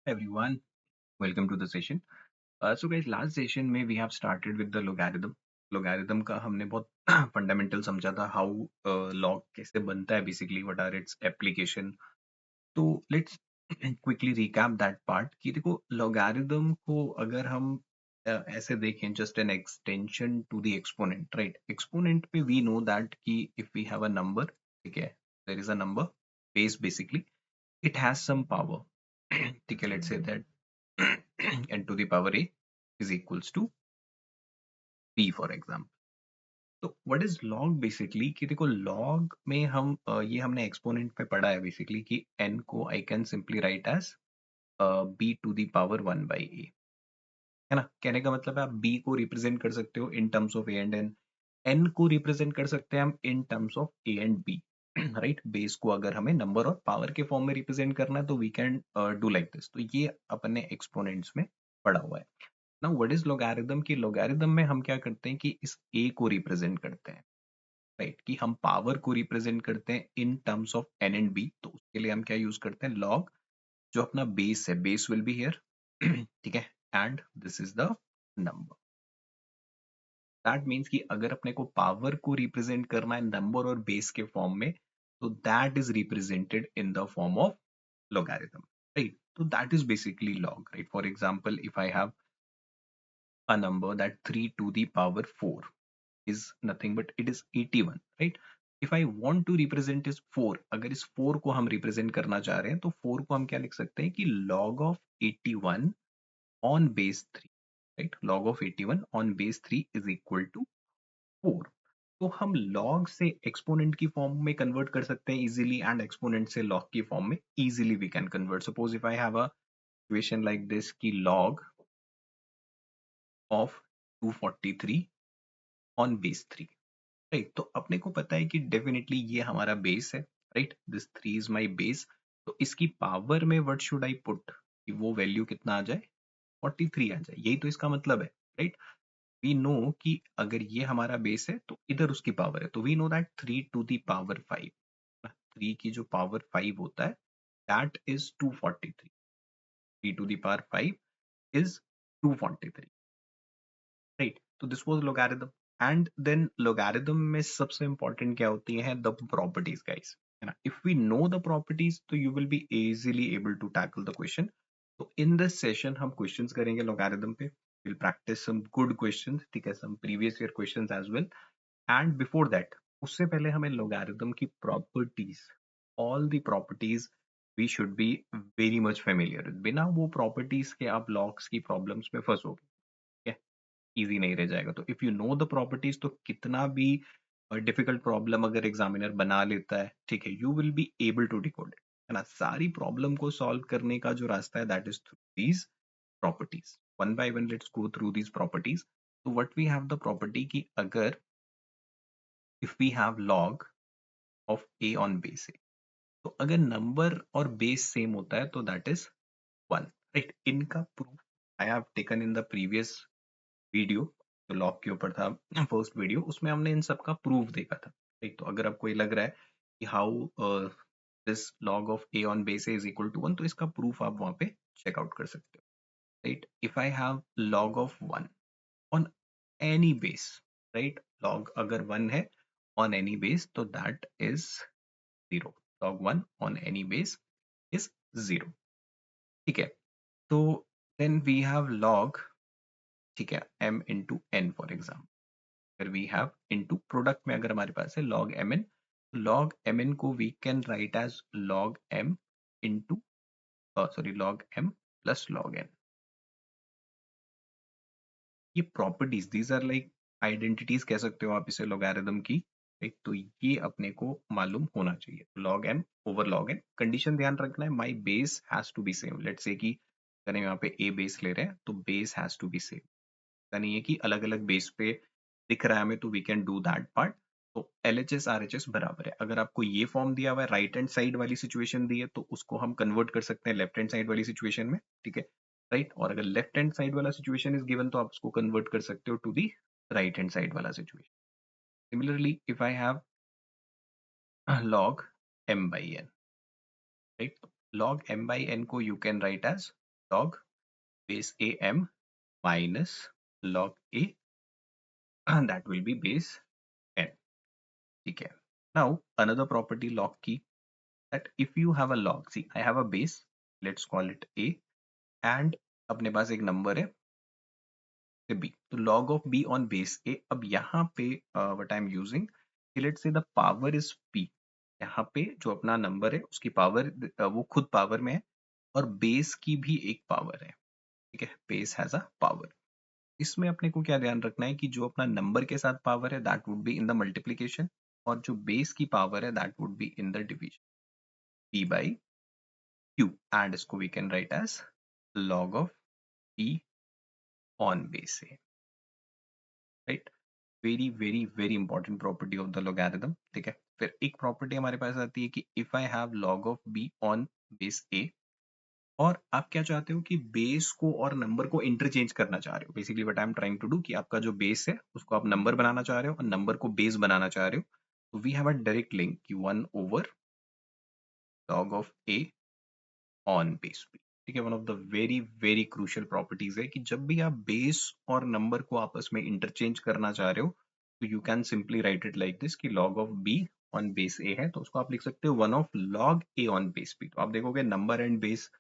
Everyone, welcome to the session. So guys, last session में we have started with the logarithm. Logarithm का हमने बहुत fundamental समझा था how log कैसे बनता है basically, what are its application. तो let's quickly recap that part कि देखो logarithm को अगर हम ऐसे देखें just an extension to the exponent, right? Exponent पे we know that कि if we have a number, ठीक है, there is a number base basically, it has some power. ठीक है, let's say that n to the power a is equals to p for example. तो what is log basically कि देखो log में हम ये हमने एक्सपोनेंट पे पढ़ा है बेसिकली कि n को I can simply write as b to the power 1 by a, है ना? कहने का मतलब है आप b को रिप्रेजेंट कर सकते हो in terms of a and n को रिप्रेजेंट कर सकते हैं हम in terms of a and b. Right, base को अगर हमें नंबर और पावर के फॉर्म में रिप्रेजेंट करना है तो we can do like this. तो ये अपने एक्सपोनेंट्स में पढ़ा हुआ है. नाउ व्हाट इज लोगारिथम की लोगारिथम में हम क्या करते हैं कि इस a को रिप्रेजेंट करते हैं, राइट, कि हम पावर को रिप्रेजेंट करते हैं in terms of n and b. तो उसके लिए हम क्या यूज करते हैं, log. जो अपना बेस है, बेस विल बी हियर, ठीक है, and this is the number. That means कि अगर अपने को पावर को रिप्रेजेंट करना है नंबर और बेस के फॉर्म में, तो that is represented in the form of logarithm, right? So that is basically log, right? For example, if I have a number that 3 to the power 4 is nothing but it is 81, right? If I want to represent is 4, अगर इस 4 को हम represent करना चाह रहे हैं तो 4 को हम क्या लिख सकते हैं कि log of 81 on base 3, right? Log of 81 on base 3 is equal to 4. तो हम log से exponent की फॉर्म में कन्वर्ट कर सकते हैं इजीली एंड exponent से log की फॉर्म में easily we can convert. Suppose if I have a equation like this की log of 243 on base 3, right. तो अपने को पता है कि डेफिनेटली ये हमारा बेस है, right, this 3 is my base. तो इसकी पावर में व्हाट शुड आई पुट कि वो वैल्यू कितना आ जाए, 43 आ जाए. यही तो इसका मतलब है, राइट. वी नो कि अगर ये हमारा बेस है तो इधर उसकी पावर है, तो we know that 3 to the power 5, 3 की जो पावर 5 होता है that is 243. 3 to the power 5 is 243, right. तो this was logarithm. And then logarithm में सबसे इंपॉर्टेंट क्या होती है, द प्रॉपर्टीज गाइस, है ना. If we know the properties तो you will be easily able to tackle the question. तो इन दिस सेशन हम क्वेश्चंस करेंगे लोगारिथम पे. Will practice some good questions, ठीक है, some previous year questions as well. And before that, उससे पहले हमें लोगारिथम की properties, all the properties we should be very much familiar. बिना वो प्रॉपर्टीज के आप लॉग्स की प्रॉब्लम्स में फंसोगे, इजी नहीं रह जाएगा. तो if you know the properties तो कितना भी डिफिकल्ट प्रॉब्लम अगर एग्जामिनर बना लेता है, ठीक है, you will be able to decode it, है ना. सारी प्रॉब्लम को सॉल्व करने का जो रास्ता है that is through these properties. One by one let's go through these properties. तो what we have the property कि अगर if we have log of A on base A, तो अगर नंबर और बेस सेम होता है तो दैट इज 1, राइट. इनका proof I have taken in the previous video, जो लॉग के ऊपर था, फर्स्ट वीडियो, उसमें हमने इन सब का प्रूफ देखा था, ठीक. तो अगर आपको ये लग रहा है कि how this log of A on base a is equal to 1, तो इसका प्रूफ आप वहां पे चेकआउट कर सकते हो, right. If I have log of 1 on any base, right, log अगर 1 है ऑन एनी बेस तो that is 0. Log 1 on any base is 0, ठीक है. तो देन वी हैव लॉग, ठीक है, m into n for example. अगर वी हैव इनटू प्रोडक्ट में अगर हमारे पास है log mn, log mn को we can write as log m into sorry log m plus log n. ये properties, these are like identities कह सकते हो आप इसे लोगारिथम की, राइट. तो ये अपने को मालूम होना चाहिए. log m over log n. Condition ध्यान रखना है, my base has to be same. Let's say कि अगर हम यहाँ पे a बेस ले रहे हैं तो base has to be same. ऐसा नहीं है कि अलग अलग बेस पे दिख रहा है हमें तो we can do that part. तो LHS RHS बराबर है. अगर आपको ये फॉर्म दिया हुआ है, राइट हैंड साइड वाली सिचुएशन दी है, तो उसको हम कन्वर्ट कर सकते हैं लेफ्ट हैंड साइड वाली सिचुएशन में, ठीक है, राइट. और अगर लेफ्ट हैंड साइड वाला सिचुएशन इज गिवन तो आप उसको कन्वर्ट कर सकते हो to the right hand side वाला situation. Similarly if I have log m by n, right, log m by n को you can write as log base a m minus log a, and that will be base n. ठीक है. Now another property log की, that if you have a log, see I have a base, let's call it a, and अपने पास एक number है b, तो log of b on base a. अब यहाँ पे what I'm using, let's say the power is p, यहाँ पे जो अपना नंबर है उसकी पावर वो खुद पावर में है और बेस की भी एक पावर है. ठीक है, बेस हैज अ पावर. इसमें अपने को क्या ध्यान रखना है कि जो अपना नंबर के साथ पावर है that would be in the multiplication, और जो बेस की पावर है that would be in the division, p by q, and इसको we can write as log of p on base a, right. Very very very important property of the logarithm. ठीक है, फिर एक property हमारे पास आती है कि if I have log of b on base a, और आप क्या चाहते हो कि बेस को और नंबर को इंटरचेंज करना चाह रहे हो. Basically what I am trying to do कि आपका जो बेस है उसको आप नंबर बनाना चाह रहे हो और नंबर को बेस बनाना चाह रहे हो. तो we have a direct link कि 1 over log of a on base b. ठीक है, one of the very very crucial properties है कि जब भी आप बेस और नंबर को आपस में इंटरचेंज करना चाह रहे हो तो you can simply write it like this कि log of b on base a है तो उसको आप लिख सकते हो 1 of log a on base b. तो आप देखोगे number and base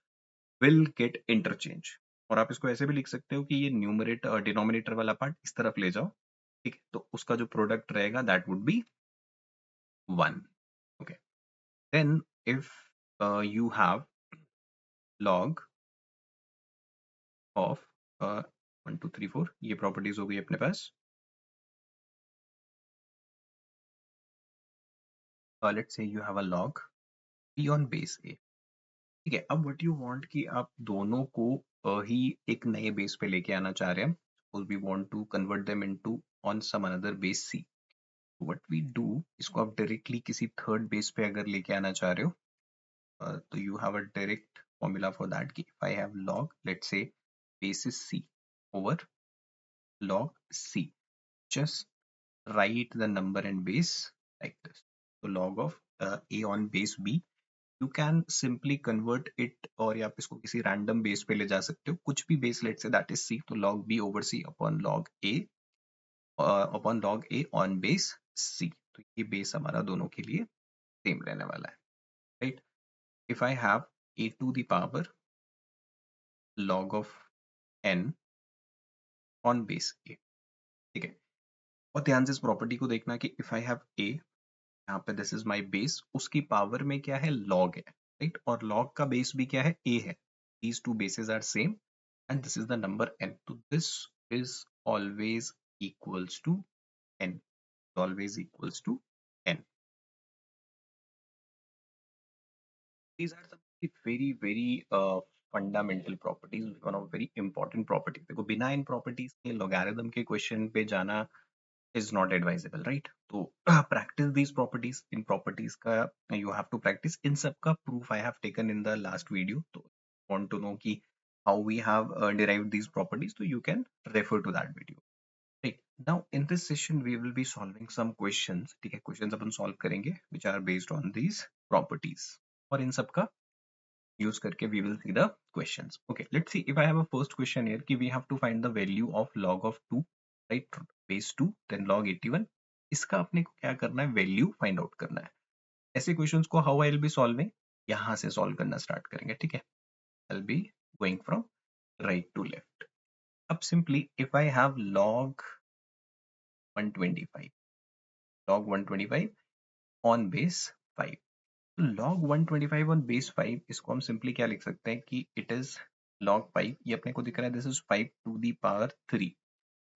will get interchange. और आप इसको ऐसे भी लिख सकते हो कि ये न्यूमरेटर डिनोमिनेटर वाला पार्ट इस तरफ ले जाओ. ठीक है, तो उसका जो प्रोडक्ट रहेगा that would be 1. Okay, then if you have log of 1 2 3 4, ये प्रॉपर्टीज हो गई अपने पास. Let's say you have a log p on base a. ठीक है, अब व्हाट यू वांट कि आप दोनों को ही एक नए बेस पे लेके आना चाह रहे हैं. Suppose we want to convert them into on some another base c. What we do, इसको आप डायरेक्टली किसी थर्ड बेस पे अगर लेके आना चाह रहे हो तो you have a direct formula for that कि if I have log, let's say base is c over log c, just write the number and base like this. So log of a on base b, you can simply convert it, और आप इसको किसी random base पे ले जा सकते हो, कुछ भी base, let's say that is c, तो log b over c upon log a on base c. तो ये बेस हमारा दोनों के लिए सेम रहने वाला है, right. If I have a to the power log of n on base a. ठीक है, और ध्यान से इस प्रॉपर्टी को देखना कि इफ आई हैव a, यहाँ पे दिस इज माय बेस, उसकी पावर में क्या है, log है, राइट, और log का बेस भी क्या है, a है. these two bases are same and this is the number n, so this is always equals to n, always equals to n. These are some very very fundamental properties, one of very important properties. देखो बिना इन properties के logarithm के question पे जाना is not advisable, right? तो practice these properties. In properties का you have to practice. इन सब का proof I have taken in the last video. तो want to know कि how we have derived these properties, so you can refer to that video. Right. Now in this session we will be solving some questions. ठीक है, questions अपन solve करेंगे which are based on these properties. और इन सब का use करके we will see the questions. Okay, let's see. If I have a first question here कि we have to find the value of log of 2, right, base 2 then log 81. इसका अपने को क्या करना है, वैल्यू फाइंड आउट करना है. ऐसे क्वेश्चंस को how I will be solving, यहां से सॉल्व करना स्टार्ट करेंगे. ठीक है, I will be going from right to left. अब simply if I have log 125, log 125 on base 5. log 125 on base 5, इसको हम सिंपली क्या लिख सकते हैं कि इट इज log 5, ये अपने को दिख रहा है, this is 5 to the power 3.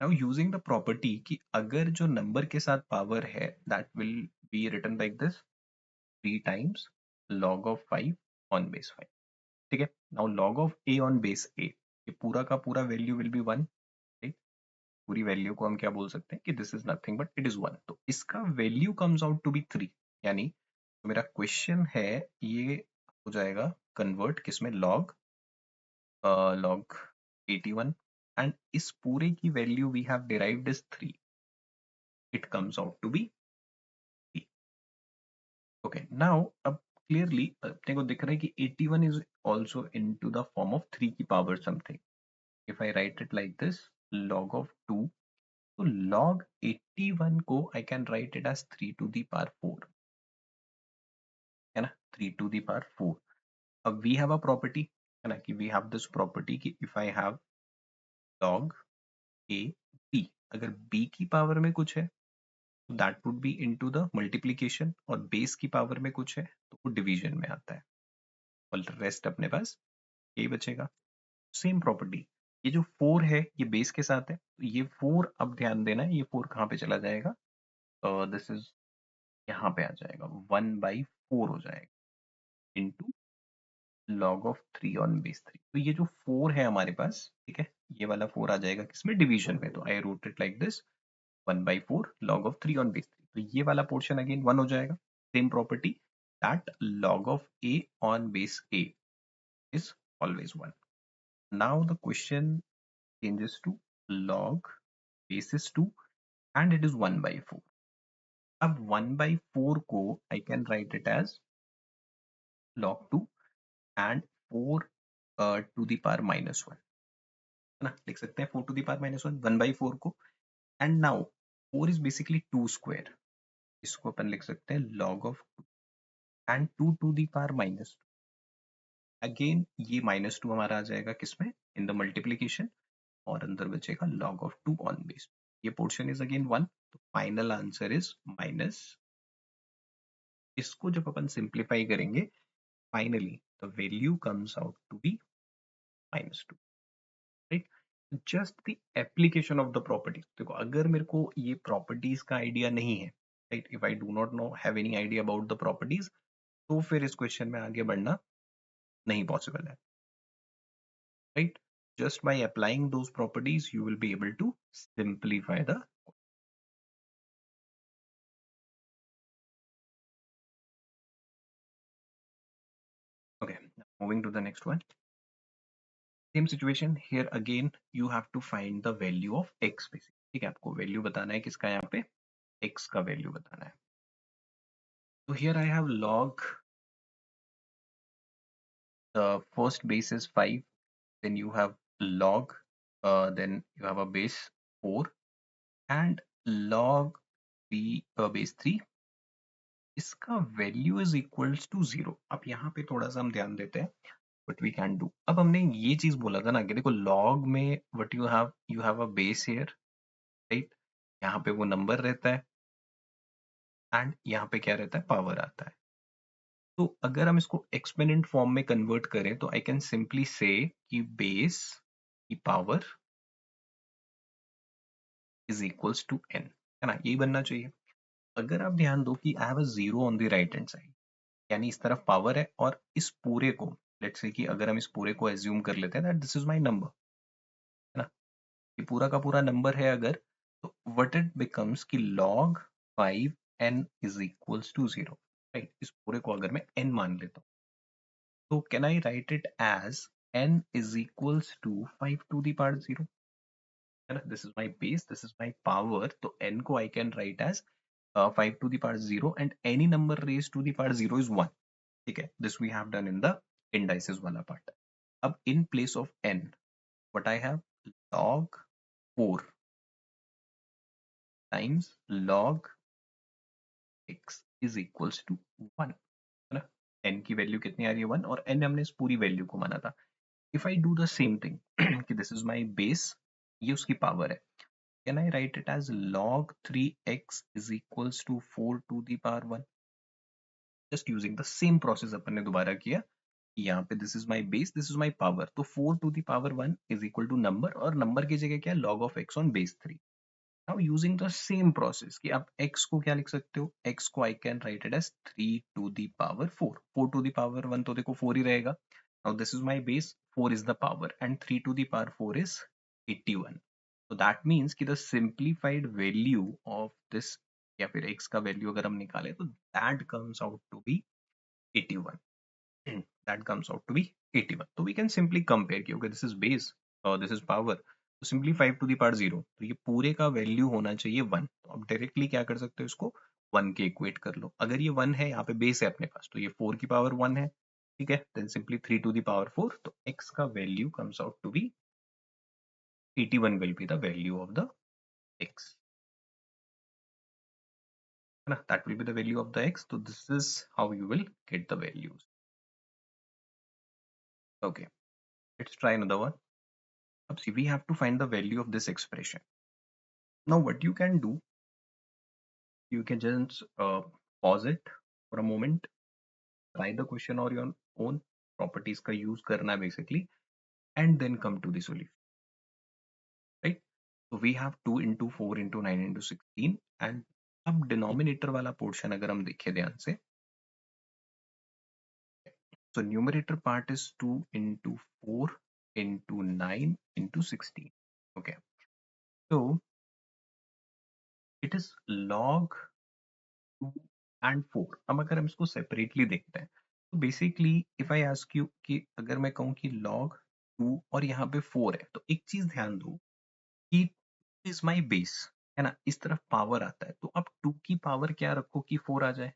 Now using the property कि अगर जो नंबर के साथ पावर है that will be written like this 3 times log of 5 on base 5. ठीक है, now log of a on base a, ये पूरा का पूरा वैल्यू विल बी 1, राइट. पूरी वैल्यू को हम क्या बोल सकते हैं कि this is nothing but it is 1. तो इसका value comes out to be 3, यानी तो मेरा क्वेश्चन है ये हो जाएगा कन्वर्ट किसमें, log 81, एंड इस पूरे की value we have derived is 3, it comes out to be 3. Okay, now अब क्लियरली अपने को दिख रहा है कि 81 is also in to the form of 3 की power something. If I write it like this, log of 2, तो log 81 को I can write it as 3 to the power 4, है ना, 3 टू द पावर 4. अब वी हैव अ प्रॉपर्टी, है ना, कि we have this property कि if I have log a b, अगर b की पावर में कुछ है तो that would B into the multiplication, और बेस की पावर में कुछ है तो वो डिवीजन में आता है, और रेस्ट अपने पास यही बचेगा. सेम प्रॉपर्टी, ये जो 4 है ये बेस के साथ है, तो ये 4, अब ध्यान देना है, ये 4 कहाँ पे चला जाएगा, दिस इज यहाँ पे आ जाएगा, 1/4 हो जाएगा into log of 3 on base 3. तो ये जो 4 है हमारे पास, ठीक है, ये वाला 4 आ जाएगा किसमें, डिवीजन में. तो I wrote it like this, 1/4 log of 3 on base 3. तो ये वाला पोर्शन अगेन 1 हो जाएगा. Same property, that log of a on base a is always 1. Now the question changes to log base is 2 and it is 1/4. अब 1/4 को I can write it as log 2 and 4 to the power minus 1, है ना, लिख सकते हैं 4 to the power minus 1, 1/4 को. And now 4 is basically 2 square, इसको अपन लिख सकते हैं log of 2 and 2 to the power minus 2. Again ये -2 हमारा आ जाएगा किसमें, इन द मल्टीप्लीकेशन, और अंदर बचेगा log of 2 on base. ये पोर्शन इज अगेन 1, तो फाइनल आंसर इज माइनस. इसको जब अपन सिंप्लीफाई करेंगे, finally the value comes out to be -2, right. Just the application of the property. देखो अगर मेरे को ये प्रॉपर्टीज का आइडिया नहीं है, right, if I do not know have any idea about the properties, तो फिर इस क्वेश्चन में आगे बढ़ना नहीं पॉसिबल है, right. Just by applying those properties, you will be able to simplify the. Okay, now moving to the next one. Same situation here again. You have to find the value of x basically. ठीक है, आपको value बताना है किसका, यहाँ पे x का value बताना है. So here I have log, the first base is 5, then you have log, then you have a base 4 and log 3 base 3. इसका वैल्यू इज इक्वल्स टू 0. अब यहाँ पे थोड़ा सा हम ध्यान देते हैं what we can do. अब हमने ये चीज बोला था ना कि देखो log में what you have a base here, right, यहाँ पे वो नंबर रहता है एंड यहाँ पे क्या रहता है, पावर आता है. तो अगर हम इसको एक्सपोनेंट फॉर्म में कन्वर्ट करें तो आई कैन सिंपली से कि बेस की power is equals to n, है ना, यही बनना चाहिए. अगर आप ध्यान दो कि I have a 0 on the right hand side, यानी इस तरफ पावर है, और इस पूरे को, लेट्स से कि अगर हम इस पूरे को एज्यूम कर लेते हैं that this is my number, है ना, ये पूरा का पूरा नंबर है अगर, तो व्हाट इट बिकम्स कि log 5n is equals to 0, right. इस पूरे को अगर मैं n मान लेता हूँ, तो can I write it as n is equals to 5 to the power 0, है ना, this is my base, this is my power, तो n को I can write as 5 to the power 0 and any number raise to the power 0 is 1. ठीक है, this we have done in the indices वाला part. अब in place of n what I have, log 4 times log x is equals to 1, है ना. n की value कितनी आ रही है, 1, और n हमने इस पूरी वैल्यू को माना था. If I do the same thing कि दिस इज माय बेस, ये उसकी पावर है, can I write it as log 3x is equals to 4 to the power 1. Just using the same process अपन ने दोबारा किया, यहाँ पे this is my base, this is my power, तो 4 to the power 1 is equal to number, और number की जगह क्या है, log of x on base 3. Now using the same process कि आप x को क्या लिख सकते हो, x को I can write it as 3 to the power 4. 4 to the power 1 तो देखो 4 ही रहेगा. Now this is my base, 4 is the power and 3 to the power 4 is 81. So that means कि the simplified value of this, या फिर x का value अगर हम निकालें तो that comes out to be 81. That comes out to be 81. So we can simply compare कि okay, this is base और this is power. तो सिंपली 5 टू दी पावर 0, तो ये पूरे का वैल्यू होना चाहिए 1. तो आप डायरेक्टली क्या कर सकते हो, इसको 1 के इक्वेट कर लो। अगर ये 1 है, यहाँ पे बेस है अपने पास, तो ये 4 की पावर 1 है, ठीक है। Then simply 3 to the power 4, तो x का value comes out to be 81 will be the value of the x, है ना, that will be the value of the x. So this is how you will get the values. Okay, let's try another one. Now see, we have to find the value of this expression. Now what you can do, you can just pause it for a moment, try the question on your own, properties का use करना है basically, and then come to the solution, right? So we have 2 into 4 into 9 into 16, and अब denominator वाला portion अगर हम देखें ध्यान से, so numerator part is 2 into 4 into 9 into 16. Okay, so it is log 2 and 4. अब अगर हम इसको सेपरेटली देखते हैं, तो basically if I ask you कि अगर मैं कहूँ कि log 2 और यहाँ पे 4 है, तो एक चीज ध्यान दो कि इज माई बेस, है ना, इस तरफ पावर आता है, तो अब 2 की पावर क्या रखो कि 4 आ जाए,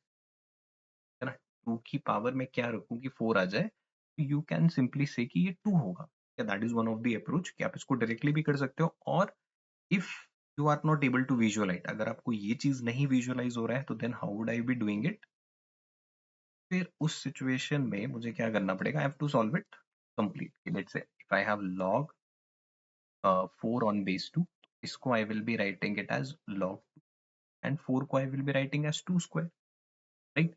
है ना, 2 की पावर में क्या रखूं कि 4 आ जाए, यू कैन सिंपली से कि ये 2 होगा। That is one of the approach कि आप इसको डायरेक्टली भी कर सकते हो, और if you are not able to visualize, अगर आपको ये चीज नहीं विजुअलाइज हो रहा है, तो then how would I be doing it, फिर उस सिचुएशन में मुझे क्या करना पड़ेगा, I have to solve it complete. Let's say if I have log 4 on base 2, इसको I will be writing it as log 2, and 4 को I will be writing as 2 square, right.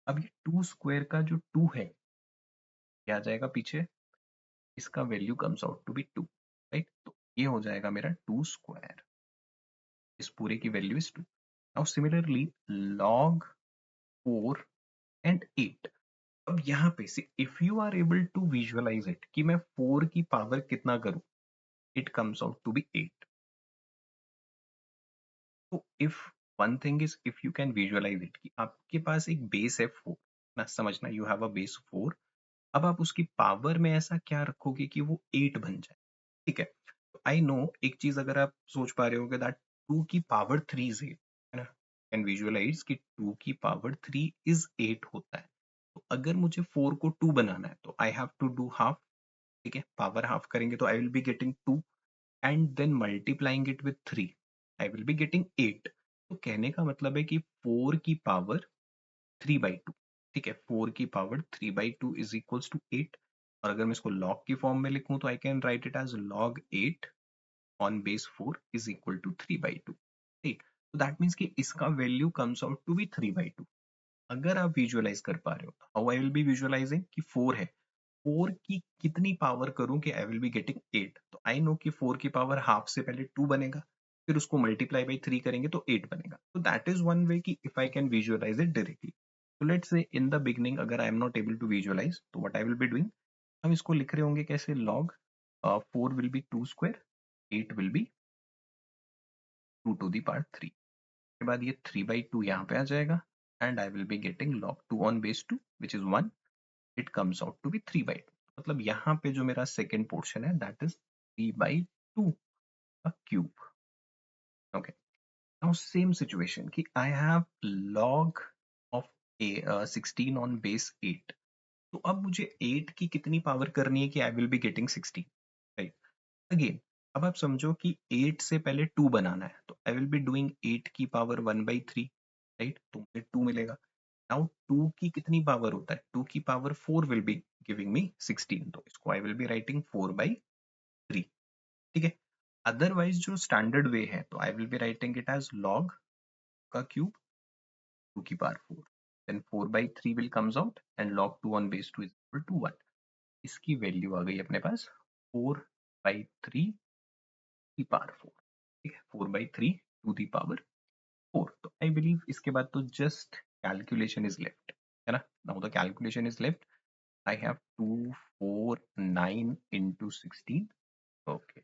अब ये 2 स्क्वायर का जो 2 है, क्या आ जाएगा पीछे, इसका value comes out to be 2, right. तो ये हो जाएगा मेरा 2 स्क्वायर, इस पूरे की value is 2। Now similarly log 4 and 8, अब यहाँ पे से if you are able to visualize it कि मैं 4 की पावर कितना करूं, it comes out to be 8। तो if one thing is, if you can visualise it कि आपके पास एक बेस है 4 ना, समझना यू हैव अ बेस 4, अब आप उसकी पावर में ऐसा क्या रखोगे कि वो 8 बन जाए, ठीक है। आई नो एक चीज अगर आप सोच पा रहे हो दैट 2 की पावर 3 इज 8, है ना, कैन विजुअलाइज कि 2 की पावर 3 इज 8 होता है। तो अगर मुझे 4 को 2 बनाना है, तो I have to do half, ठीक है, पावर हाफ करेंगे तो I will be getting 2, and then multiplying it with 3, I will be getting 8। तो कहने का मतलब है कि 4 की पावर 3/2, ठीक है, 4 की पावर 3/2 इज इक्वल्स टू 8। और अगर मैं इसको log की फॉर्म में लिखूं, तो I can write it as log 8 on base 4 is equal to 3/2, ठीक। तो दैट मीन्स कि इसका value comes out to be 3/2। अगर आप विजुअलाइज कर पा रहे हो, how I will be visualizing कि 4 है, 4 की कितनी पावर करूं कि आई विल बी गेटिंग 8, तो आई नो कि 4 की पावर हाफ से पहले 2 बनेगा, फिर उसको मल्टीप्लाई बाई 3 करेंगे तो 8 बनेगा। तो दैट इज वन वे कि if I can visualise it directly. तो let's say in the beginning अगर I am not able to visualise, तो what I will be doing, हम इसको लिख रहे होंगे कैसे, log 4 will be 2 square, 8 will be 2 to the power 3, के बाद ये 3/2 यहाँ पे आ जाएगा, and I will be getting log 2 on base 2 which is 1, it comes out to be 3/2। मतलब यहाँ पे जो मेरा सेकेंड पोर्शन है दैट इज 3/2 का cube. Okay, now same situation कि I have log of 16 on base 8, तो अब मुझे 8 की कितनी पावर करनी है कि आई will be getting 16, right. Again अब आप समझो कि 8 से पहले 2 बनाना है, तो आई विल बी डूइंग 8 की पावर 1/3, राइट, तो मुझे 2 मिलेगा। नाउ 2 की कितनी पावर होता है, 2 की power 4 will be giving me 16, तो इसको आई विल बी राइटिंग 4/3, ठीक है। अदरवाइज जो स्टैंडर्ड वे है, तो I will be writing it as log का क्यूब 2 की power 4, then 4/3 will comes out, and log 2 on base 2 is equal to 1। इसकी वैल्यू आ गई अपने पास 4/3 की पावर 4, ठीक है, 4/3 टू दी पावर 4। तो आई बिलीव इसके बाद तो जस्ट कैलकुलेशन इज लेफ्ट, है ना। Now the calculation is left, I have 249 into 16, okay,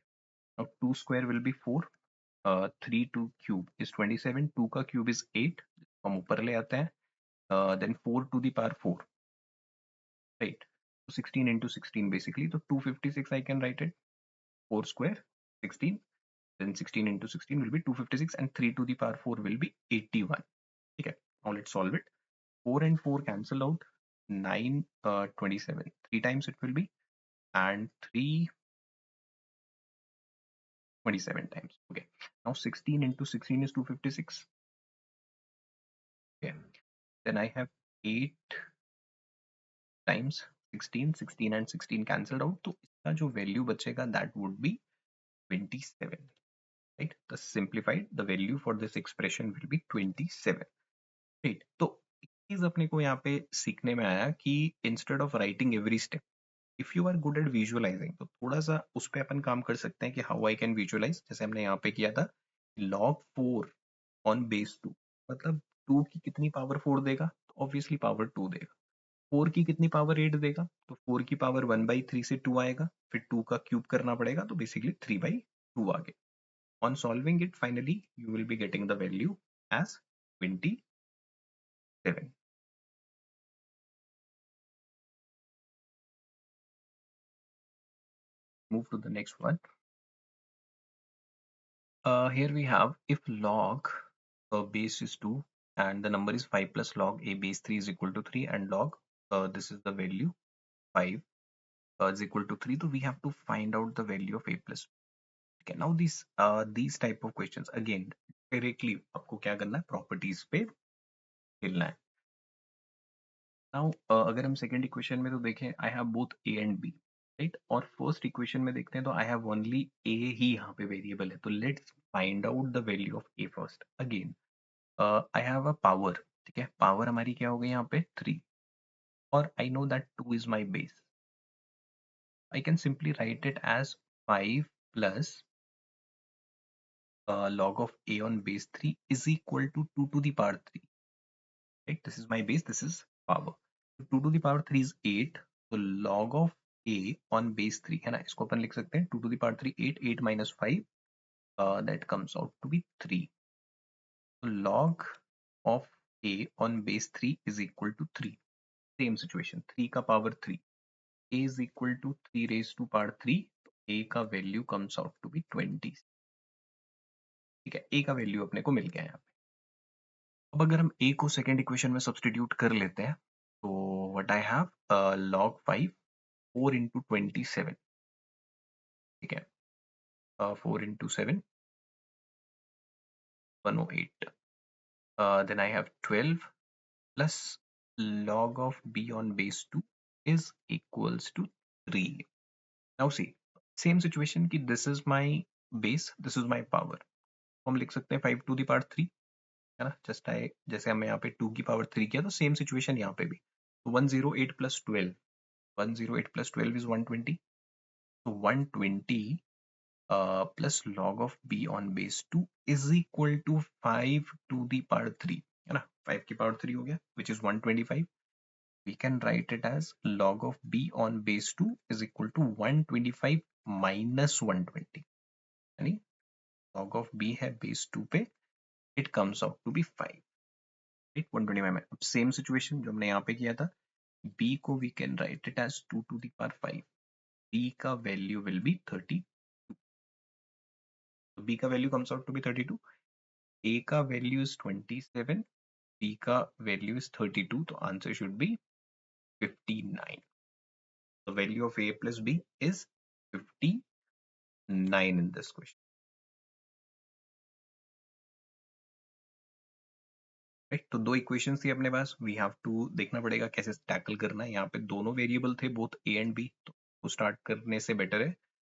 now 2 square will be 4, 3 2 cube is 27, 2 का cube is 8, हम ऊपर ले आते हैं, then 4 to the power 4, right, so 16 into 16 basically, तो 256 I can write it, 4 square 16, then 16 into 16 will be 256, and 3 to the power 4 will be 81, ठीक है। let's solve it. 4 and 4 cancel out. 9, 27. 3 times it will be, and 3, 27 times. Okay. Now 16 into 16 is 256. Okay. Then I have 8 times 16. 16 and 16 cancelled out. तो इसका जो value बचेगा that would be 27. Right? The simplified, the value for this expression will be 27. Right? तो एक चीज अपने को यहाँ पे सीखने में आया कि instead of writing every step, if you are good at visualizing, तो थोड़ा सा उस पे अपन काम कर सकते हैं कि how I can visualize, जैसे हमने यहाँ पे किया था log 4 on base 2, मतलब 2 की कितनी पावर 4 देगा, तो ऑब्वियसली पावर 2 देगा। 4 की कितनी पावर 8 देगा, तो 4 की पावर 1/3 से 2 आएगा, फिर 2 का क्यूब करना पड़ेगा, तो बेसिकली 3/2 आ गया। On solving it, finally you will be getting the value as 27. Move to the next one. Here we have, if log base is 2 and the number is 5 plus log a base 3 is equal to 3, and log this is the value 5 is equal to 3, so we have to find out the value of a plus. Okay, now these type of questions again directly आपको क्या करना है, properties पे खेलना है। Now अगर हम second equation में तो देखें, I have both a and b, right? और first equation में देखते हैं तो I have only a ही यहाँ पे variable है, तो let's find out the value of a first. Again I have a power, ठीक है, power हमारी क्या हो गई यहाँ पे 3, और I know that 2 is my base. I can simply write it as 5 plus log of a on base 3 is equal to 2 to the power 3. Right? This is my base, this is power. So 2 to the power 3 is 8. So log of a on base 3 है ना, इसको अपन लिख सकते हैं 2 to the power 3 8, 8 minus 5 that comes out to be 3. So log of a on base 3 is equal to 3. Same situation, 3 का power 3, a is equal to 3 raised to power 3, तो a का value comes out to be 20. ठीक है, a का value अपने को मिल गया यहाँ पे। अब अगर हम a को सेकेंड इक्वेशन में सब्सटीट्यूट कर लेते हैं, तो what I have log 5 4 into 27, ठीक है, 4 into 7 108, then I have 12 plus log of b on base 2 is equals to 3. Now see, same situation कि this is my base, this is my power, हम लिख सकते हैं 5 to the power 3 है ना, जैसे हमने यहाँ पे 2 की पावर 3 किया, तो सेम सिचुएशन यहाँ पे भी, तो 108 plus 12, 108 plus 12 is 120, so 120 plus log of b on base 2 is equal to 5 to the power 3 है ना, 5 की पावर 3 हो गया, which is 125. We can write it as log of b on base 2 is equal to 125 minus 120, यानी log of b है base 2 पे, it comes out to be 5. 125 में अब सेम सिचुएशन जो हमने यहाँ पे किया था, b को we can write it as 2 to the power 5, b का वैल्यू will be 32, b का value comes out to be 32, a का वैल्यू is 27, b का वैल्यू is 32, तो answer should be 59. The value of a plus b is 59 in this question. Right, तो दो equations थी अपने पास, we have to देखना पड़ेगा कैसे टैकल करना है। यहाँ पे दोनों वेरिएबल थे, बोथ ए एंड बी, तो स्टार्ट करने से बेटर है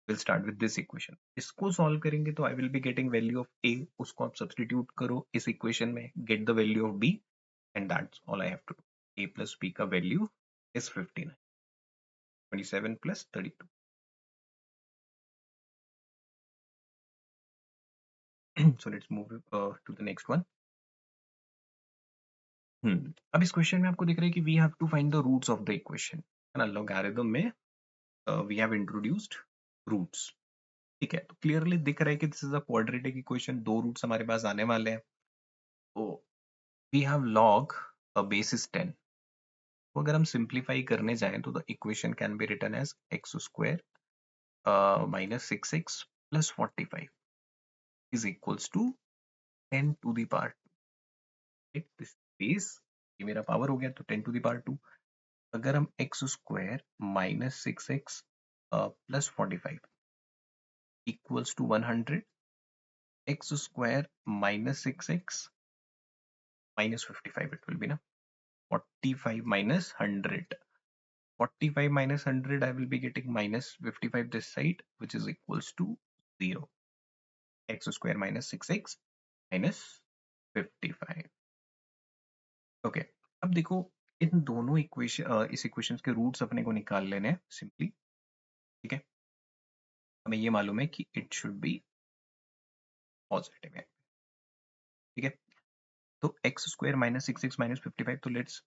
will start with this equation. इसको सॉल्व करेंगे तो I will be getting value of A, उसको आप सब्सटीट्यूट करो इस इक्वेशन में, get the value of B, and that's all I have to do. A plus B का value is 59, 27 plus 32। So let's move to the next one. अब इस question में आपको दिख रहा है कि we have to find the roots of the equation, है ना। लॉगरिथम में वी हैव इंट्रोड्यूस्ड रूट्स, ठीक है, तो क्लियरली दिख रहा है कि this is a quadratic equation, दो रूट्स हमारे पास आने वाले हैं। तो we have log base is 10, तो अगर हम सिंप्लीफाई करने जाएं तो the equation can be written as x square minus 6x plus 45 is equals to 10 to the power 2, right? This base ये मेरा पावर हो गया तो 10⁻²। अगर हम x square minus 6x plus 45 equals to 100, x square minus 6x minus 55 it will be na 45 minus 100. 45 minus 100 I will be getting minus 55 this side, which is equals to 0. X square minus 6x minus 55. Okay अब देखो इन दोनों equation इस equations के roots अपने को निकाल लेने हैं सिंपली। ठीक है, हमें ये मालूम है कि इट शुड बी पॉजिटिव है। ठीक है, तो x square minus 6x minus 55, तो let's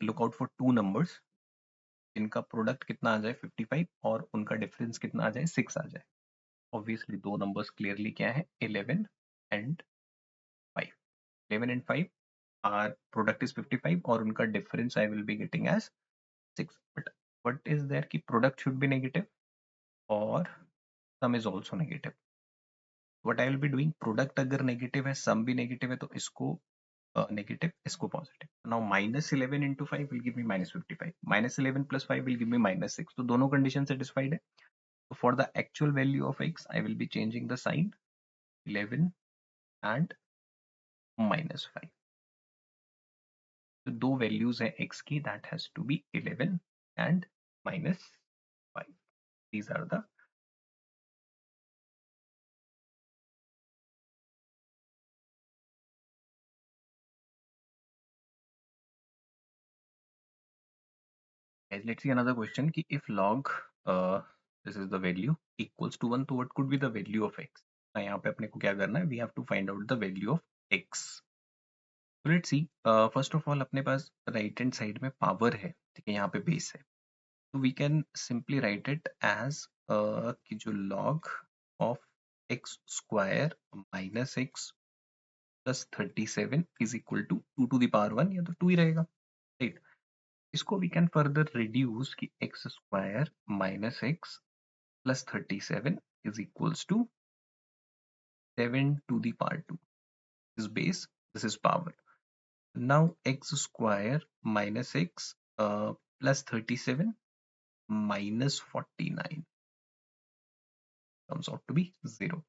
look out for two numbers जिनका प्रोडक्ट कितना आ जाए 55 और उनका डिफरेंस कितना आ जाए 6 आ जाए। ऑब्वियसली दो नंबर्स क्लियरली क्या है 11 and 5। 11 and 5 are product is 55 और उनका difference I will be getting as 6। But what is there कि प्रोडक्ट शुड बी नेगेटिव और sum is also negative. What I will be doing, product अगर negative है sum भी negative है तो इसको नेगेटिव इसको positive. Now minus 11 into 5 will give me minus 55, minus 11 plus 5 will give me minus 6, तो दोनों कंडीशन सेटिस्फाइड है। तो for the actual value of x I will be changing the sign 11 and minus 5। तो दो values है x की, that has to be 11 and minus 5। These are the let's see another question कि if log this is the value equals to 1, तो what could be the value of x। यहाँ पे अपने को क्या करना है, we have to find out the value of x। तो let's see, first of all अपने पास राइट हैंड साइड में पावर है, ठीक है, यहाँ पे बेस है, तो we can simply write it as कि जो log of x square minus x plus 37 is equal to 2 to the power 1, या तो 2 ही रहेगा, राइट। इसको वी कैन फर्दर रिड्यूस कि x square minus x plus 37 is equals to 7 to the power 2 is base, this is power. Now x square minus x plus 37 minus 49 comes out to be 0.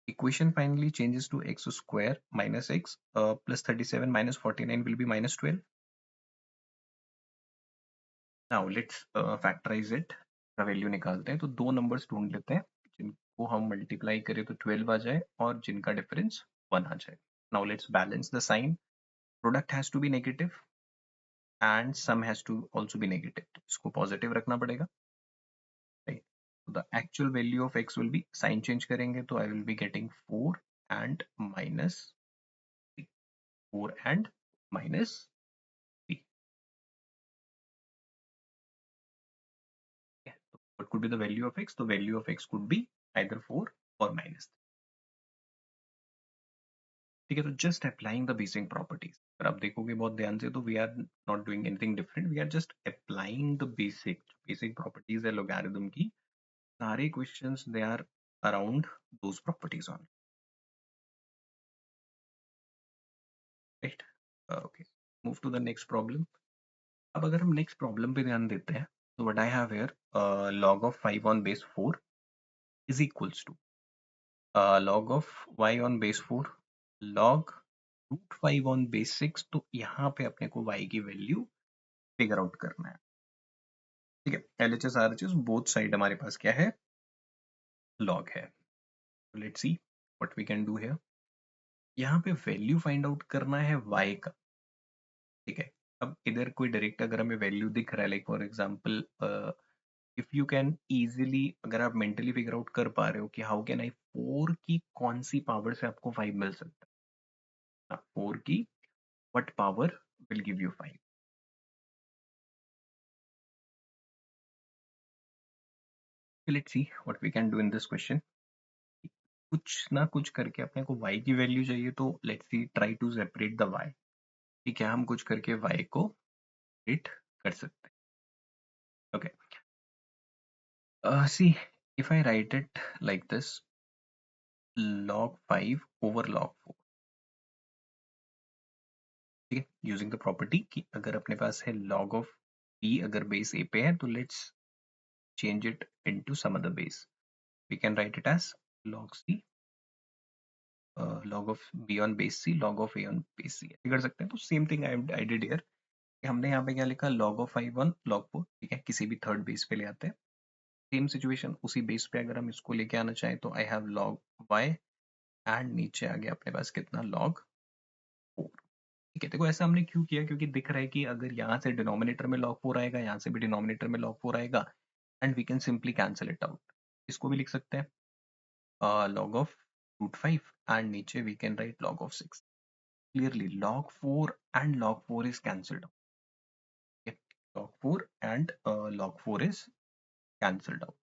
Equation finally changes to x square minus x plus 37 minus 49 will be minus 12. Now let's factorize it. का value निकालते हैं, तो दो numbers ढूंढ लेते हैं जिनको हम मल्टीप्लाई करें तो 12 आ जाए और जिनका डिफरेंस 1 आ जाए। Now let's balance the sign. Product has to be negative and sum has to also be negative, तो इसको पॉजिटिव रखना पड़ेगा, right? So the actual value of x will be, sign change करेंगे तो I will be getting 4 and minus 3, 4 and minus 3. Yeah. So what could be the value of x? The value of x could be either 4 or minus 3. ठीक है, तो just applying the basic properties, अगर आप देखोगे बहुत ध्यान से तो we are not doing anything different, we are just applying the basic properties है logarithm की। सारे questions they are around those properties only, right? Okay, move to the next problem. अब अगर हम नेक्स्ट प्रॉब्लम पे ध्यान देते हैं तो what I have here, log of 5 on base 4 is equals to log of y on base 4 log root 5 on base 6। तो यहाँ पे अपने को y की वैल्यू फिगर आउट करना है। ठीक है, LHS RHS बोथ साइड हमारे पास क्या है, log है। Let's see what we can do here. यहाँ पे वैल्यू फाइंड आउट करना है y का। ठीक है, अब इधर कोई डायरेक्ट अगर हमें वैल्यू दिख रहा है, like for example if you can easily, अगर आप मेंटली फिगर आउट कर पा रहे हो कि हाउ कैन आई 4 की कौन सी पावर से आपको 5 मिल सकता है, 4 की what power will give you 5। Let's see what we can do in this question. कुछ ना कुछ करके अपने को y की वैल्यू चाहिए, तो let's see try to separate the y। ठीक है, हम कुछ करके y को सेपरेट कर सकते हैं। Okay, C if I write it like this, log 5 over log 4, ठीक है, यूजिंग द प्रॉपर्टी कि अगर अपने पास है log ऑफ b अगर बेस a पे है तो let's change it into some other base. We can write it as log c, log of b on base c, log of a on base c ऐसे कर सकते हैं. तो same thing I did here कि हमने यहाँ पे क्या लिखा, log of i on log 4. ठीक है, किसी भी थर्ड बेस पे ले आते हैं. सेम सिचुएशन, उसी बेस पे अगर हम इसको लेके आना चाहें तो I have log y and नीचे आ गया अपने पास कितना, log 4. ठीक है, देखो ऐसा हमने क्यों किया, क्योंकि दिख रहा है कि अगर यहाँ से डिनोमिनेटर में log 4 आएगा, यहाँ से भी डिनोमिनेटर में log 4 आएगा, and we can simply cancel it out. इसको भी लिख सकते हैं log of root 5 and नीचे we can write log of 6. Clearly log 4 and log 4 is cancelled out. Okay. Log 4 and log 4 is cancelled out.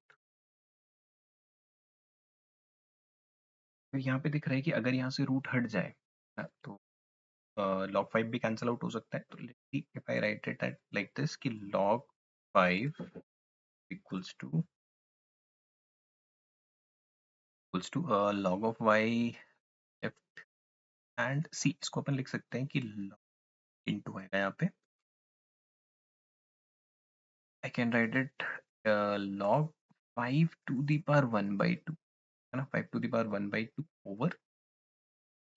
फिर यहाँ पे दिख रहा है कि अगर यहाँ से रूट हट जाए तो log 5 भी कैंसिल आउट हो सकता है. तो let's see if I write it at like this कि log 5 equals to log of y left and c. इसको अपन लिख सकते हैं कि log into है यहाँ पे. I can write it log 5 to the power 1 by 2 है ना, 5 to the power 1 by 2 over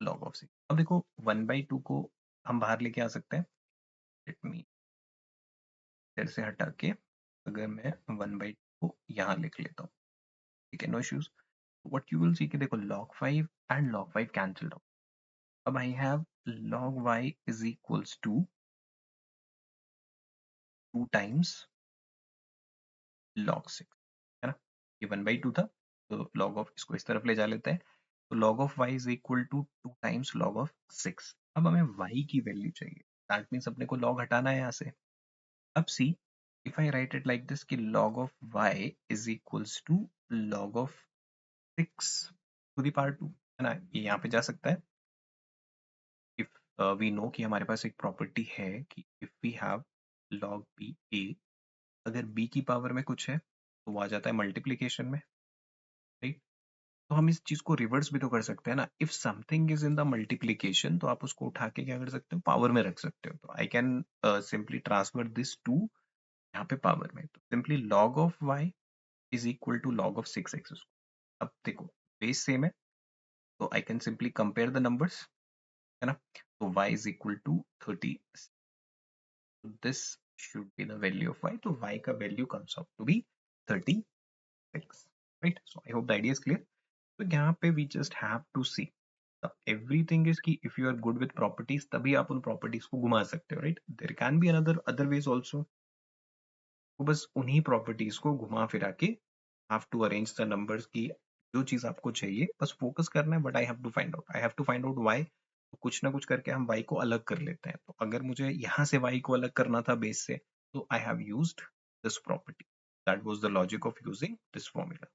log of 6. अब देखो 1 by 2 को हम बाहर लेके आ सकते हैं. लेट मी इधर से हटा के अगर मैं 1 by 2 को यहाँ लिख लेता हूँ, ठीक है, no issues. What you will see कि देखो log 5 and log 5 cancelled out. अब I have log y is equals to 2 times log 6 है ना. ये 1 by 2 था, तो log of इसको इस तरफ ले जा लेते हैं. तो log of y is equal to 2 times log of 6. अब हमें y की वैल्यू चाहिए, दैट मीन्स अपने को log हटाना है यहाँ से. अब see, if I write it like this कि log of y is equals to log of 6 to the power 2 है ना, ये यहाँ पे जा सकता है. इफ वी नो कि हमारे पास एक प्रॉपर्टी है कि if we have log b a, अगर b की पावर में कुछ है तो वो आ जाता है मल्टीप्लीकेशन में, राइट. तो हम इस चीज को रिवर्स भी तो कर सकते हैं ना. If something is in the multiplication तो आप उसको उठा के क्या कर सकते हो, पावर में रख सकते हो. तो I can simply transfer this to यहाँ पे पावर में. तो सिंपली log of y is equal to log of 6x. अब देखो बेस सेम है तो I can simply compare the numbers, है ना. तो y is equal to 30. This should be the value of y. तो y का value comes out to be 36, right. So I hope the idea is clear. तो यहाँ पे we just have to see everything is कि if you are good with properties तभी आप उन properties को घुमा सकते हो, right. There can be other ways also. तो बस उन्हीं प्रॉपर्टीज को घुमा फिरा के have to arrange the numbers की जो चीज आपको चाहिए, बस फोकस करना है. But I have to find out why. तो कुछ ना कुछ करके हम y को अलग कर लेते हैं. तो अगर मुझे यहाँ से y को अलग करना था बेस से, तो I have used this property. That was the logic of using this formula.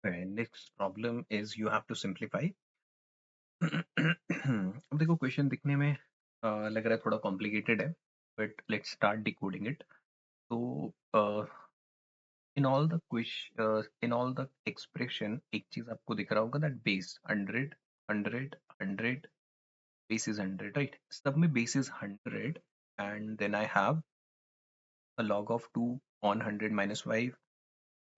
Next problem is you have to simplify. अब देखो क्वेश्चन दिखने में लग रहा है थोड़ा कॉम्प्लिकेटेड है, but let's start decoding it. तो इन ऑल द एक्सप्रेशन एक चीज आपको दिख रहा होगा, that base 100 100 100, base is 100, right. सब में base is 100 and then I have a log of 2 on 100 minus 5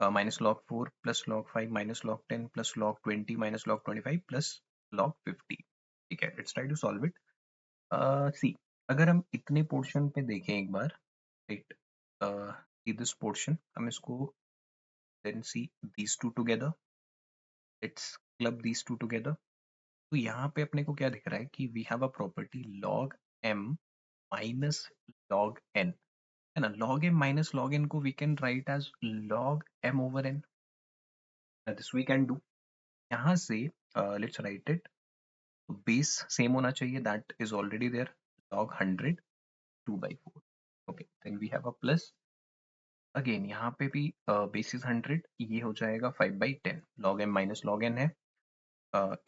minus log 4 plus log 5 minus log 10 plus log 20 minus log 25 plus log 50. ठीक है, let's try to solve it. See, अगर हम इतने portion पे देखें एक बार, राइट, सी दिस पोर्शन, हम इसको then see these two together, let's club these two together. तो यहाँ पे अपने को क्या दिख रहा है कि we have a property log m minus log n, है ना. log m minus log n को we can write as log m over n. This we can do. यहाँ से let's write it. Base same होना चाहिए, that is already there. log 100 2 by 4. Okay, then we have a plus. Again यहाँ पे भी basis 100, ये हो जाएगा 5 by 10. log m minus log n है.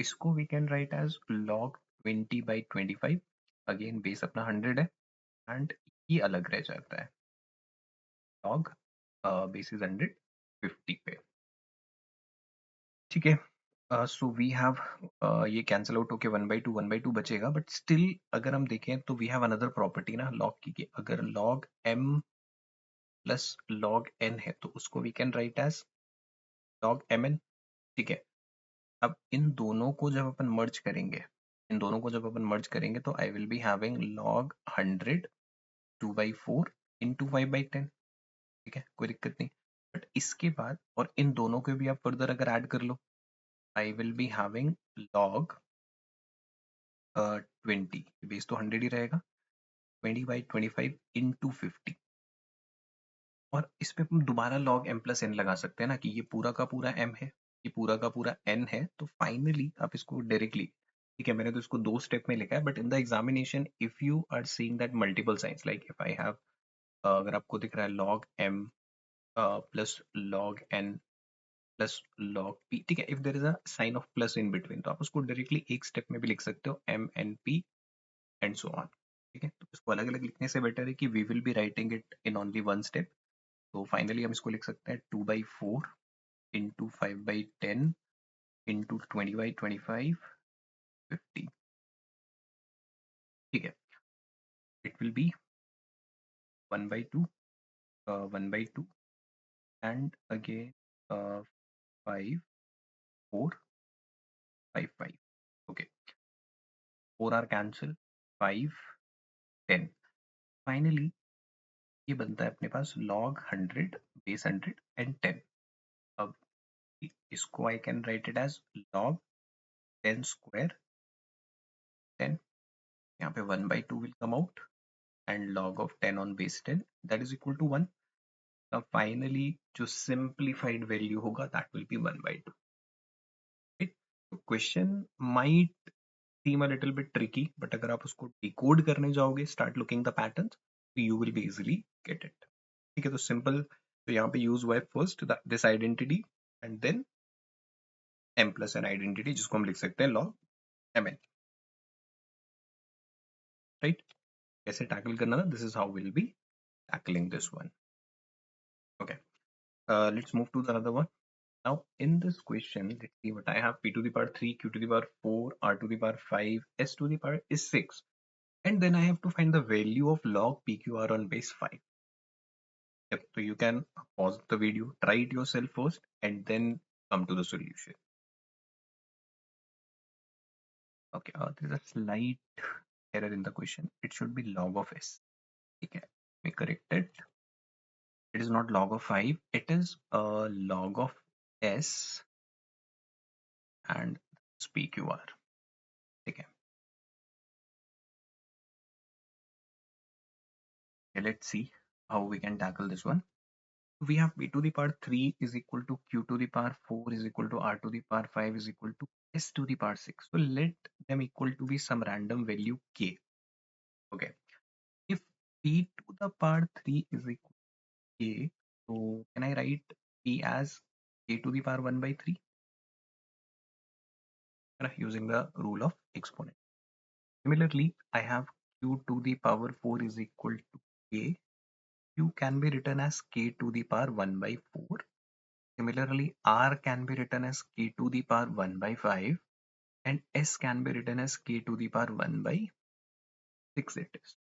इसको we can write as log 20 by 25. Again base अपना 100 है एंड ये अलग रह जाता है log बेसिस 100 50 पे. ठीक है, सो वी हैव ये कैंसिल आउट होके 1/2 बचेगा, बट स्टिल अगर हम देखें तो वी हैव अनदर प्रॉपर्टी ना लॉग की, अगर log m plus log n है तो उसको we can write as log mn। ठीक है, अब इन दोनों को जब अपन मर्ज करेंगे, तो I will be having log 100 2/4 into 5/10। ठीक है, कोई दिक्कत नहीं। बट इसके बाद और इन दोनों को भी आप फर्दर अगर ऐड कर लो, I will be having log 20, base तो 100 ही रहेगा, 20/25 इंटू 50। और इस पे हम दोबारा log m प्लस n लगा सकते हैं ना, कि ये पूरा का पूरा m है, ये पूरा का पूरा n है, तो फाइनली आप इसको डायरेक्टली, ठीक है, मैंने तो इसको 2 स्टेप में लिखा है, but in the examination if you are seeing that multiple signs, like if I have, अगर आपको दिख रहा है log m plus log n plus log p, ठीक है, if there is a sign of plus in between, तो आप उसको डायरेक्टली एक स्टेप में भी लिख सकते हो, m n p and so on. ठीक है, तो इसको अलग अलग लिखने से बेटर है कि we will be writing it in only one step. तो फाइनली हम इसको लिख सकते हैं 2/4 इंटू 5/10 इंटू 20/25 50। ठीक है, it will be 1/2 1/2 and again 5 4 5 5। Okay, 4 are cancel, 5 10। Finally ये बनता है अपने पास log 100 बेस 100 एंड 10। अब इसको I can write it as log 10 square 10, यहाँ पे 1/2 will come out and log of 10 on base 10 that is equal to 1। Now finally जो simplified value होगा that will be 1/2, right? So question might seem a little bit tricky, but अगर आप उसको decode करने जाओगे, start looking the patterns, so you will be easily get it। ठीक है, तो simple, तो यहाँ पे use हुआ है first this identity and then m plus n identity, जिसको हम लिख सकते हैं log mn, right? कैसे tackle करना था, this is how we'll be tackling this one। Okay, let's move to the another one। Now in this question, let's see what I have: p to the power 3, q to the power 4, r to the power 5, s to the power is 6, and then I have to find the value of log pqr on base 5। Yep, so you can pause the video, try it yourself first, and then come to the solution। Okay, there's a slight error in the question, it should be log of s। Okay, we correct it, it is not log of 5, it is log of s and pqr। Okay, let's see how we can tackle this one। We have p to the power 3 is equal to q to the power 4 is equal to r to the power 5 is equal to s to the power 6। So let them equal to be some random value k। Okay, if p to the power 3 is equal to k, so can I write p as k to the power 1/3 using the rule of exponent? Similarly, I have q to the power 4 is equal to k. Q can be written as k to the power 1/4. Similarly, r can be written as k to the power 1/5 and s can be written as k to the power 1/6 it is।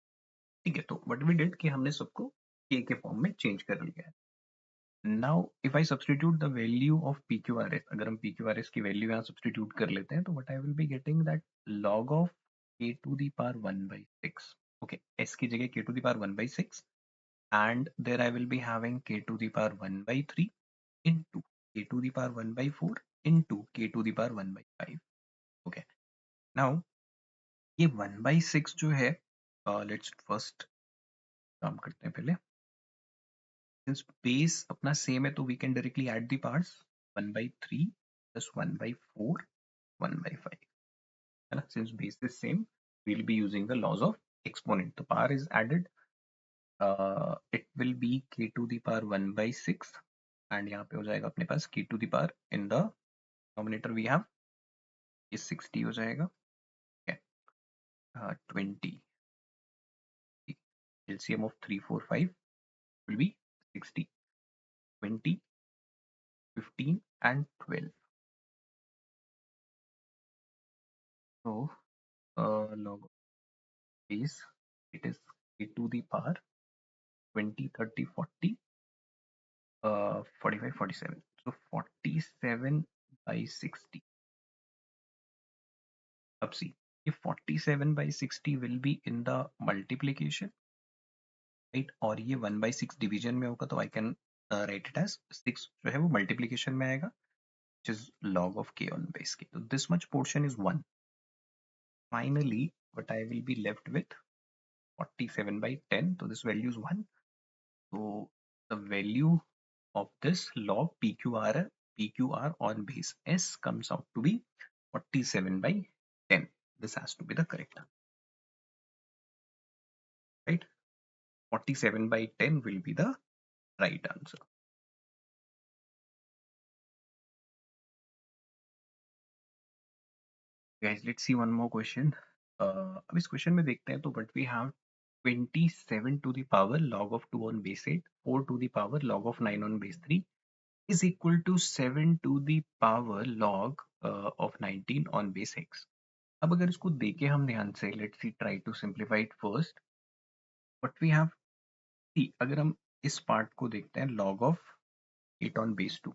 ठीक है, तो what we did कि हमने सबको k के form में change कर लिया है। Now if I substitute the value of PQRS, अगर हम PQRS की वैल्यू यहाँ सब्सटीट्यूट कर लेते हैं, तो what I will be getting that log of k to the power 1/6। okay, s की जगह k to the power 1/6 and there I will be having k to the power 1/3 into k to the power 1/4 into k to the power 1/5। okay, now ये 1/6 जो है, let's first काम करते हैं पहले, since base अपना सेम है तो we can directly add the parts, 1/3 plus 1/4 1/5, है ना, since base is same we'll be using the laws of exponent, the power is added, it will be k to the power 1/6 and यहाँ पे हो जाएगा अपने पास k to the power in the denominator we have is 60 हो जाएगा। okay, 20, LCM of 3 4 5 will be 60, 20 15 and 12। log of base, it is a to the power 20, 30, 40, 45, 47. So 47 by 60. अब see, if 47 by 60 will be in the multiplication, right? और ये 1 by 6 division में होगा तो I can write it as 6 जो है वो multiplication में आएगा, which is log of k on base k. So this much portion is 1. Finally, what I will be left with 47 by 10. So this value is 1. So the value of this log PQR on base S comes out to be 47 by 10. This has to be the correct answer, right? 47 by 10 will be the right answer. Guys, let's see one more question. अब इस question में देखते हैं तो but we have 27 to the power log of 2 on base 8, 4 to the power log of 9 on base 3 is equal to 7 to the power log of 19 on base x. अब अगर इसको देखें हम ध्यान से, let's see try to simplify it first. But we have see, अगर हम इस पार्ट को देखते हैं log of 8 on base 2,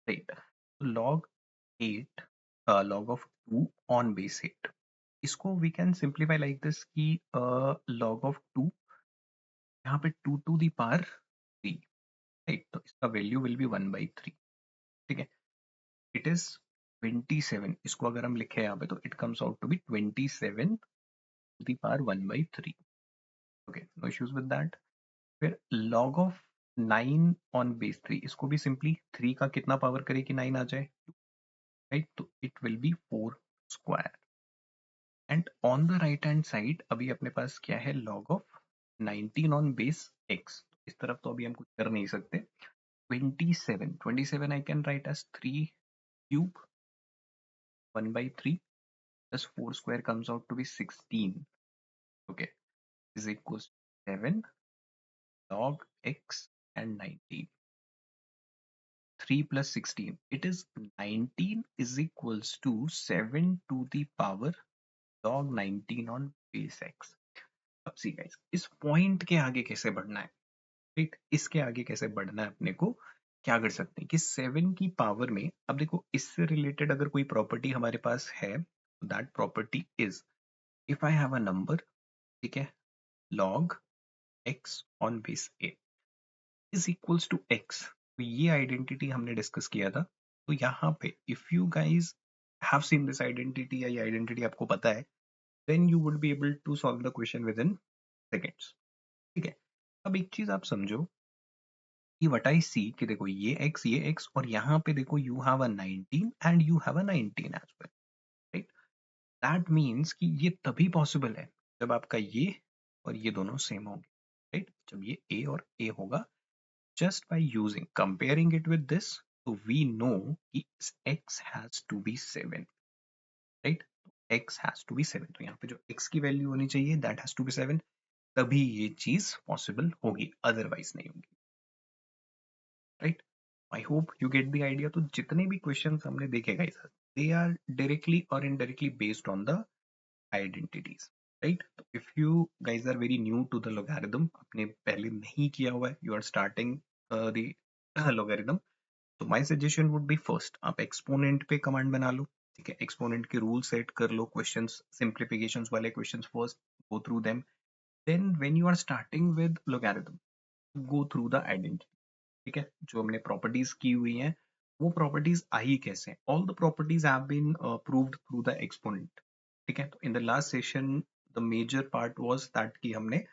right? तो log 8 log of 2 on base 8, इसको we can simplify like this कि log of 2, यहाँ पे 2 to the power 3, राइट? तो इसका वैल्यू विल बी 1 by 3. ठीक है, इट इज 27. इसको अगर हम लिखे यहाँ पे तो it comes out to be 27 to the power 1 by 3. Okay, no issues with that. फिर log of 9 on base 3, इसको भी सिंपली 3 का कितना पावर करे कि 9 आ जाए, राइट? तो it will B 4 square. And on the right hand side अभी अपने पास क्या है, log of 19 on base x. इस तरफ तो अभी हम कुछ कर नहीं सकते. 27 I can write as 3 cube 1 by 3 plus 4 square comes out to be 16. Okay, is equals 7 log x and 19. 3 plus 16, it is 19 is equals to 7 to the power log 19 on base x. अब see guys, इस point के आगे कैसे बढ़ना है, right? इसके आगे कैसे बढ़ना है, अपने को क्या कर सकते हैं कि 7 की पावर में, अब देखो इससे रिलेटेड अगर कोई प्रॉपर्टी हमारे पास है, that property is if I have a number, ठीक है, log x on base a is equals to x. तो ये आइडेंटिटी हमने डिस्कस किया था. तो यहाँ पे if you guys have seen this identity या ये आइडेंटिटी आपको पता है, then you would be able to solve the question within seconds. ठीक है, अब एक चीज आप समझो कि व्हाट आई सी कि देखो ये x और यहाँ पे देखो you have a 19 and you have a 19 as well, right? That means कि ये तभी पॉसिबल है जब आपका ये और ये दोनों सेम होंगे, राइट? जब ये a और a होगा, just by using comparing it with this, so we know कि x has to be 7, right? x has to be 7. तो यहाँ पे जो x की वैल्यू होनी चाहिए that has to be 7, तभी ये चीज पॉसिबल होगी, अदरवाइज नहीं होगी, right? I hope you get the idea. तो जितने भी क्वेश्चन हमने देखे गाइस, दे आर डायरेक्टली और indirectly based on the identities, right? तो if you guys are very new to the logarithm, आपने पहले नहीं किया हुआ है, you are starting the logarithm, तो my suggestion would be first आप एक्सपोनेंट पे कमांड बना लो. ठीक है, एक्सपोनेंट के रूल सेट कर लो, क्वेश्चंस सिंप्लीफिकेशंस वाले questions first go through them, then when you are starting with logarithm go through the identity. ठीक है, जो हमने प्रॉपर्टीज की हुई हैं वो प्रॉपर्टीज आई कैसे, all the properties have been proved through the exponent. ठीक है, तो in the last session the major part was that कि हमने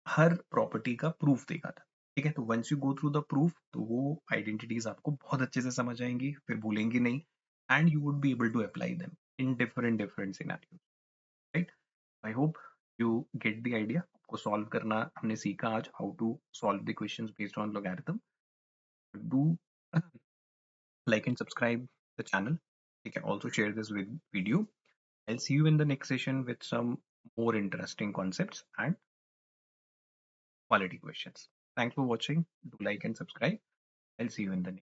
हर प्रॉपर्टी का प्रूफ देखा था. ठीक है, तो once you go through the proof तो वो आइडेंटिटीज आपको बहुत अच्छे से समझ आएंगी, फिर भूलेंगी नहीं, and you would be able to apply them in different scenarios, right? I hope you get the idea. आपको सॉल्व करना हमने सीखा आज, how to solve the questions based on logarithm. Do like and subscribe the channel. You can also share this video. I'll see you in the next session with some more interesting concepts and quality questions. Thanks for watching. Do like and subscribe. I'll see you in the next.